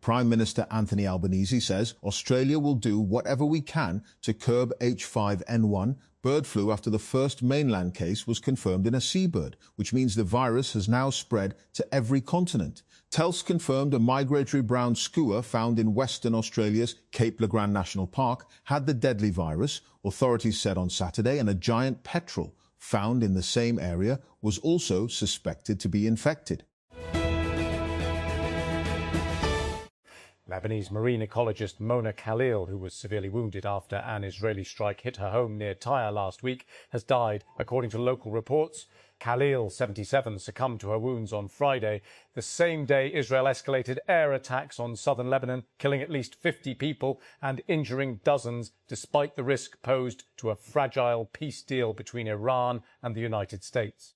Prime Minister Anthony Albanese says Australia will do whatever we can to curb H5N1 bird flu after the first mainland case was confirmed in a seabird, which means the virus has now spread to every continent. Telstra confirmed a migratory brown skua found in Western Australia's Cape Le Grand National Park had the deadly virus, authorities said on Saturday, and a giant petrel found in the same area was also suspected to be infected. Lebanese marine ecologist Mona Khalil, who was severely wounded after an Israeli strike hit her home near Tyre last week, has died, according to local reports. Khalil, 77, succumbed to her wounds on Friday, the same day Israel escalated air attacks on southern Lebanon, killing at least 50 people and injuring dozens, despite the risk posed to a fragile peace deal between Iran and the United States.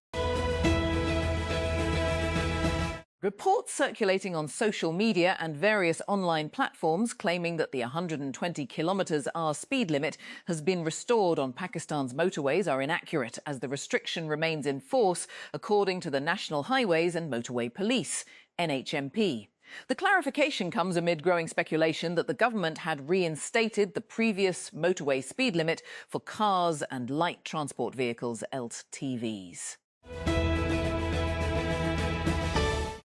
Reports circulating on social media and various online platforms claiming that the 120 km/h speed limit has been restored on Pakistan's motorways are inaccurate, as the restriction remains in force, according to the National Highways and Motorway Police, NHMP. The clarification comes amid growing speculation that the government had reinstated the previous motorway speed limit for cars and light transport vehicles, LTVs.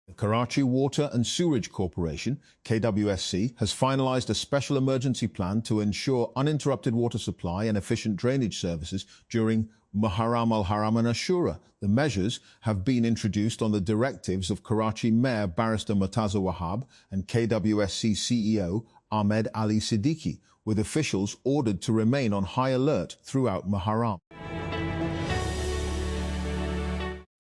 The Karachi Water and Sewerage Corporation, KWSC, has finalised a special emergency plan to ensure uninterrupted water supply and efficient drainage services during Muharram al-Haram and Ashura. The measures have been introduced on the directives of Karachi Mayor Barrister Murtaza Wahab and KWSC CEO Ahmed Ali Siddiqui, with officials ordered to remain on high alert throughout Muharram.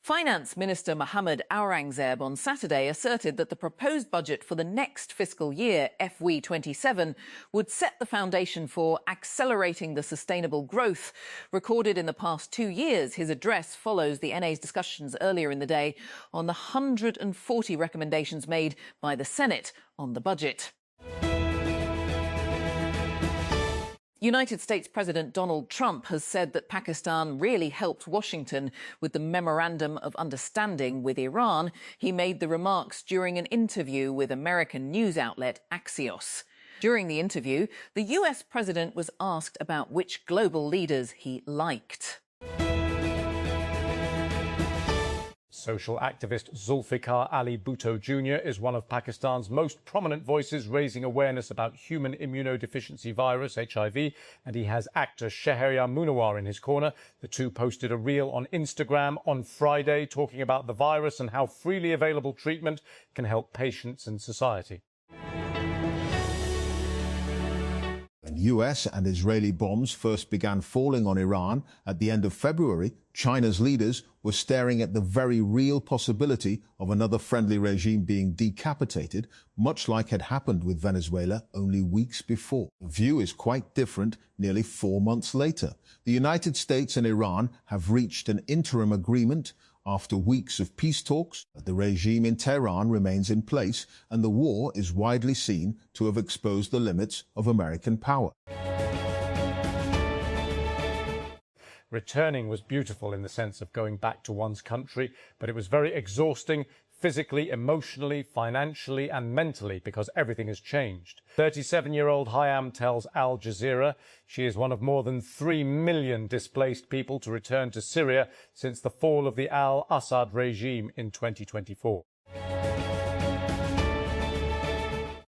Finance Minister Mohammed Aurangzeb on Saturday asserted that the proposed budget for the next fiscal year, FY27, would set the foundation for accelerating the sustainable growth recorded in the past 2 years. His address follows the NA's discussions earlier in the day on the 140 recommendations made by the Senate on the budget. United States President Donald Trump has said that Pakistan really helped Washington with the Memorandum of Understanding with Iran. He made the remarks during an interview with American news outlet Axios. During the interview, the US president was asked about which global leaders he liked. Social activist Zulfikar Ali Bhutto Jr. is one of Pakistan's most prominent voices raising awareness about human immunodeficiency virus, HIV, and he has actor Shahryar Munawar in his corner. The two posted a reel on Instagram on Friday talking about the virus and how freely available treatment can help patients and society. When US and Israeli bombs first began falling on Iran at the end of February, China's leaders were staring at the very real possibility of another friendly regime being decapitated, much like had happened with Venezuela only weeks before. The view is quite different nearly 4 months later. The United States and Iran have reached an interim agreement after weeks of peace talks. The regime in Tehran remains in place, and the war is widely seen to have exposed the limits of American power. Returning was beautiful in the sense of going back to one's country, but it was very exhausting physically, emotionally, financially and mentally, because everything has changed. 37-year-old Hayam tells Al Jazeera she is one of more than 3 million displaced people to return to Syria since the fall of the al-Assad regime in 2024.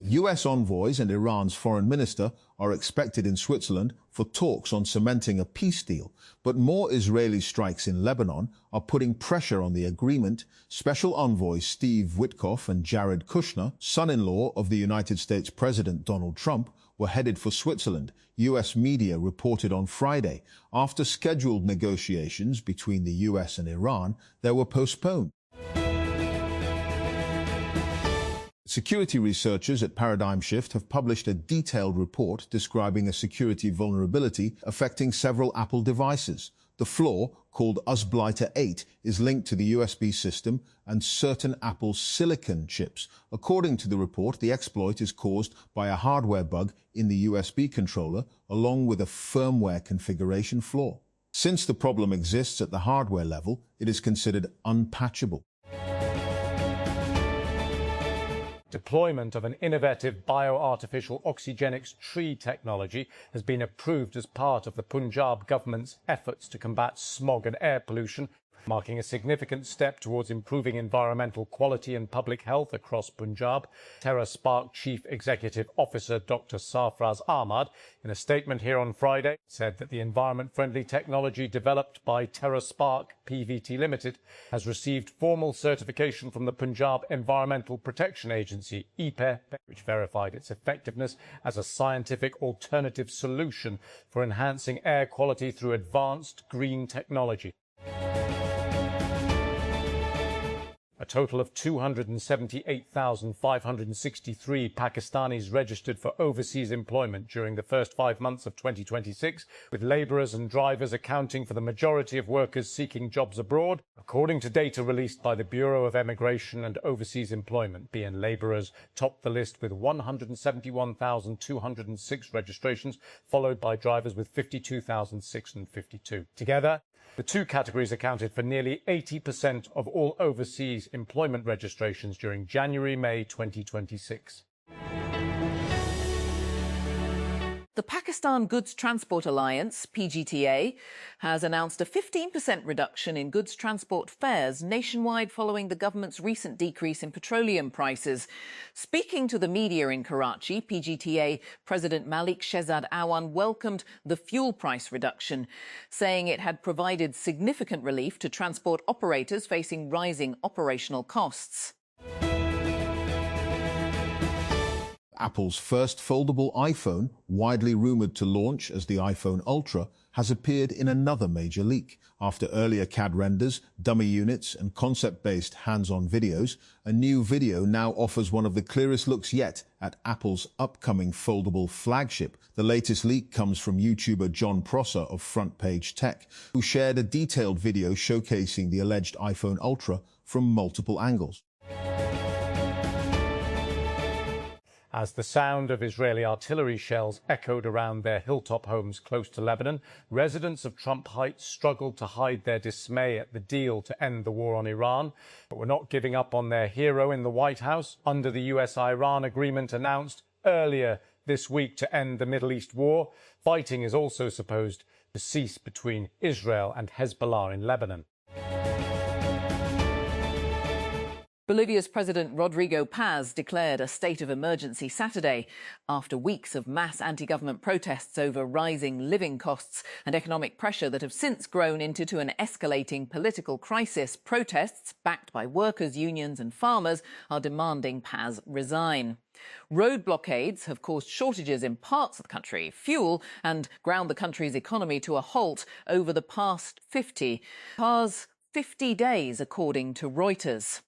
US envoys and Iran's foreign minister are expected in Switzerland for talks on cementing a peace deal. But more Israeli strikes in Lebanon are putting pressure on the agreement. Special envoys Steve Witkoff and Jared Kushner, son-in-law of the United States President Donald Trump, were headed for Switzerland, US media reported on Friday. After scheduled negotiations between the US and Iran, they were postponed. Security researchers at Paradigm Shift have published a detailed report describing a security vulnerability affecting several Apple devices. The flaw, called Usblighter 8, is linked to the USB system and certain Apple silicon chips. According to the report, the exploit is caused by a hardware bug in the USB controller, along with a firmware configuration flaw. Since the problem exists at the hardware level, it is considered unpatchable. Deployment of an innovative bioartificial oxygenics tree technology has been approved as part of the Punjab government's efforts to combat smog and air pollution, marking a significant step towards improving environmental quality and public health across Punjab. Terra Spark Chief Executive Officer Dr. Sarfraz Ahmad, in a statement here on Friday, said that the environment-friendly technology developed by Terra Spark PVT Limited has received formal certification from the Punjab Environmental Protection Agency, EPE, which verified its effectiveness as a scientific alternative solution for enhancing air quality through advanced green technology. A total of 278,563 Pakistanis registered for overseas employment during the first 5 months of 2026, with labourers and drivers accounting for the majority of workers seeking jobs abroad. According to data released by the Bureau of Emigration and Overseas Employment, BN labourers topped the list with 171,206 registrations, followed by drivers with 52,652. Together, the two categories accounted for nearly 80% of all overseas employment registrations during January-May 2026. The Pakistan Goods Transport Alliance, PGTA, has announced a 15% reduction in goods transport fares nationwide following the government's recent decrease in petroleum prices. Speaking to the media in Karachi, PGTA President Malik Shehzad Awan welcomed the fuel price reduction, saying it had provided significant relief to transport operators facing rising operational costs. Apple's first foldable iPhone, widely rumoured to launch as the iPhone Ultra, has appeared in another major leak. After earlier CAD renders, dummy units and concept-based hands-on videos, a new video now offers one of the clearest looks yet at Apple's upcoming foldable flagship. The latest leak comes from YouTuber John Prosser of Front Page Tech, who shared a detailed video showcasing the alleged iPhone Ultra from multiple angles. As the sound of Israeli artillery shells echoed around their hilltop homes close to Lebanon, residents of Trump Heights struggled to hide their dismay at the deal to end the war on Iran, but were not giving up on their hero in the White House. Under the US-Iran agreement announced earlier this week to end the Middle East war, fighting is also supposed to cease between Israel and Hezbollah in Lebanon. Bolivia's President Rodrigo Paz declared a state of emergency Saturday after weeks of mass anti-government protests over rising living costs and economic pressure that have since grown into an escalating political crisis. Protests, backed by workers' unions and farmers, are demanding Paz resign. Road blockades have caused shortages in parts of the country, fuel, and ground the country's economy to a halt over the past 50 days, according to Reuters.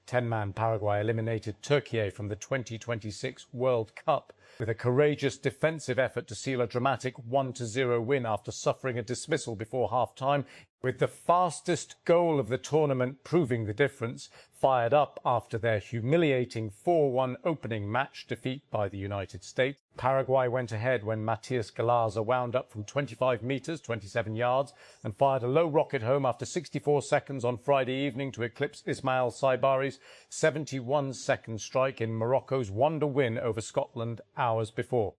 10-man Paraguay eliminated Turkey from the 2026 World Cup with a courageous defensive effort to seal a dramatic 1-0 win after suffering a dismissal before half-time, with the fastest goal of the tournament proving the difference, fired up after their humiliating 4-1 opening match defeat by the United States. Paraguay went ahead when Matias Galarza wound up from 25 metres, 27 yards, and fired a low rocket home after 64 seconds on Friday evening to eclipse Ismail Saibari's 71-second strike in Morocco's wonder win over Scotland hours before.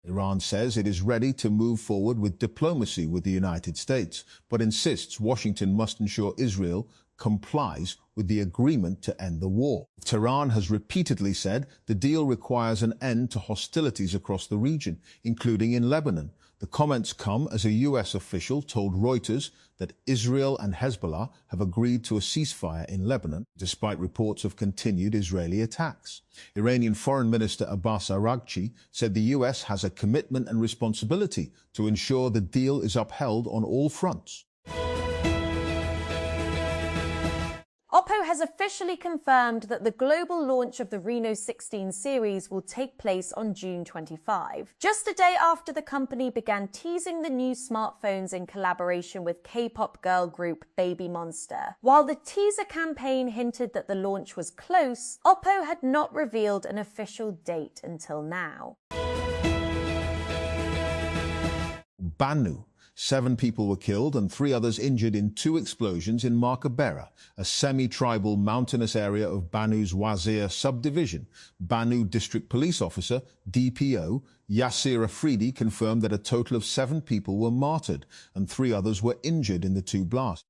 Iran says it is ready to move forward with diplomacy with the United States, but insists Washington must ensure Israel complies with the agreement to end the war. Tehran has repeatedly said the deal requires an end to hostilities across the region, including in Lebanon. The comments come as a US official told Reuters that Israel and Hezbollah have agreed to a ceasefire in Lebanon, despite reports of continued Israeli attacks. Iranian Foreign Minister Abbas Araghchi said the US has a commitment and responsibility to ensure the deal is upheld on all fronts. Oppo has officially confirmed that the global launch of the Reno 16 series will take place on June 25, just a day after the company began teasing the new smartphones in collaboration with K-pop girl group Baby Monster. While the teaser campaign hinted that the launch was close, Oppo had not revealed an official date until now. Banu 7 people were killed and 3 others injured in 2 explosions in Markabera, a semi-tribal mountainous area of Banu's Wazir subdivision. Banu District Police Officer, DPO, Yassir Afridi confirmed that a total of 7 people were martyred and 3 others were injured in the 2 blasts.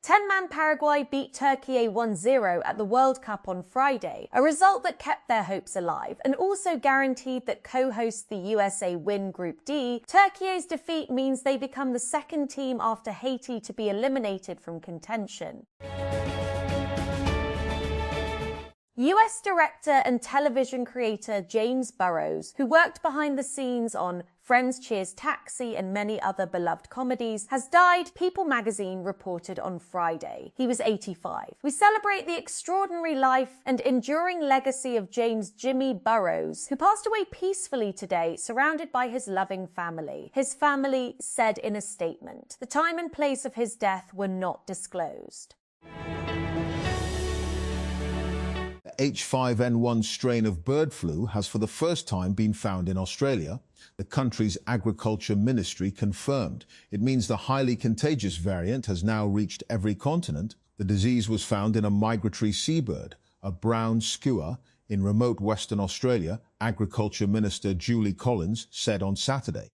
10-man Paraguay beat Turkey 1-0 at the World Cup on Friday, a result that kept their hopes alive and also guaranteed that co-hosts the USA win Group D. Turkey's defeat means they become the second team after Haiti to be eliminated from contention. US director and television creator James Burrows, who worked behind the scenes on Friends, Cheers, Taxi and many other beloved comedies, has died, People magazine reported on Friday. He was 85. We celebrate the extraordinary life and enduring legacy of James Jimmy Burrows, who passed away peacefully today, surrounded by his loving family. His family said in a statement, the time and place of his death were not disclosed. The H5N1 strain of bird flu has for the first time been found in Australia. The country's agriculture ministry confirmed. It means the highly contagious variant has now reached every continent. The disease was found in a migratory seabird, a brown skua, in remote Western Australia, Agriculture Minister Julie Collins said on Saturday.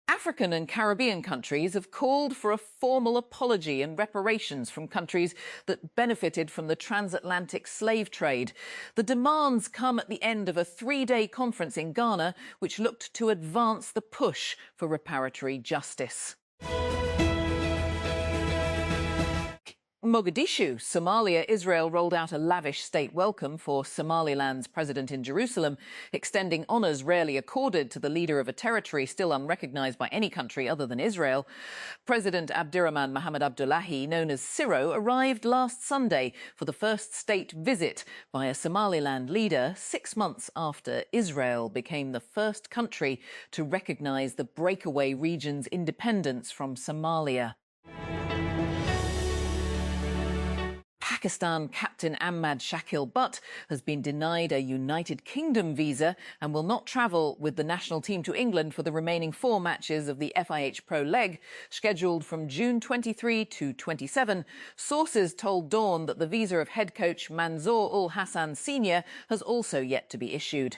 African and Caribbean countries have called for a formal apology and reparations from countries that benefited from the transatlantic slave trade. The demands come at the end of a 3-day conference in Ghana, which looked to advance the push for reparatory justice. Mogadishu, Somalia. Israel rolled out a lavish state welcome for Somaliland's president in Jerusalem, extending honours rarely accorded to the leader of a territory still unrecognised by any country other than Israel. President Abdirahman Mohamed Abdullahi, known as Ciro, arrived last Sunday for the first state visit by a Somaliland leader 6 months after Israel became the first country to recognise the breakaway region's independence from Somalia. Pakistan captain Ahmad Shakil Butt has been denied a United Kingdom visa and will not travel with the national team to England for the remaining 4 matches of the FIH Pro leg, scheduled from June 23 to 27. Sources told Dawn that the visa of head coach Manzoor Ul Hassan Sr. has also yet to be issued.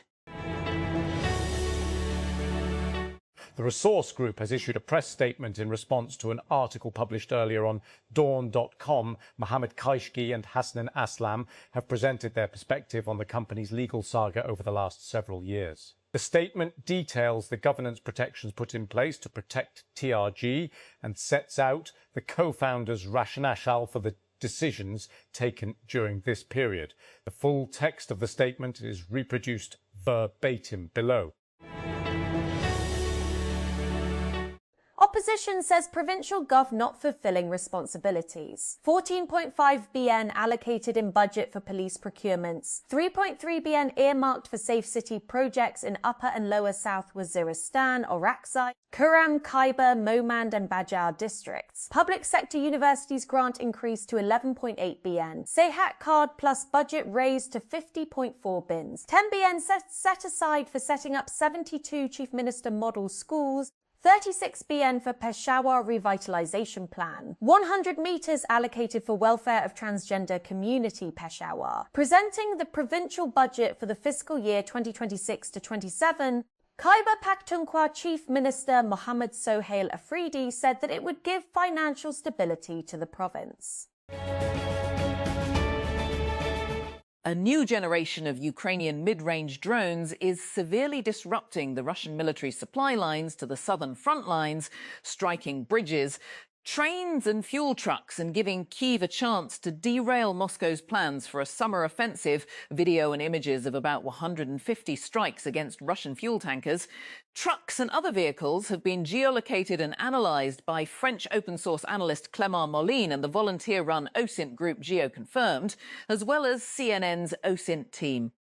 The Resource Group has issued a press statement in response to an article published earlier on Dawn.com. Mohammed Kaishki and Hasnan Aslam have presented their perspective on the company's legal saga over the last several years. The statement details the governance protections put in place to protect TRG and sets out the co-founders' rationale for the decisions taken during this period. The full text of the statement is reproduced verbatim below. Opposition says provincial gov not fulfilling responsibilities. 14.5 BN allocated in budget for police procurements. 3.3 BN earmarked for safe city projects in Upper and Lower South Waziristan, Orakzai, Kuram, Khyber, Momand and Bajar districts. Public sector universities grant increased to 11.8 BN. Sehat card plus budget raised to 50.4 bins. 10 BN set aside for setting up 72 Chief Minister model schools. 36 BN for Peshawar Revitalisation Plan. 100 metres allocated for welfare of transgender community Peshawar. Presenting the provincial budget for the fiscal year 2026 to 27, Khyber Pakhtunkhwa Chief Minister Mohammed Sohail Afridi said that it would give financial stability to the province. A new generation of Ukrainian mid-range drones is severely disrupting the Russian military supply lines to the southern front lines, striking bridges, trains and fuel trucks and giving Kyiv a chance to derail Moscow's plans for a summer offensive. Video and images of about 150 strikes against Russian fuel tankers. Trucks and other vehicles have been geolocated and analysed by French open-source analyst Clément Moline and the volunteer-run OSINT group GeoConfirmed, as well as CNN's OSINT team.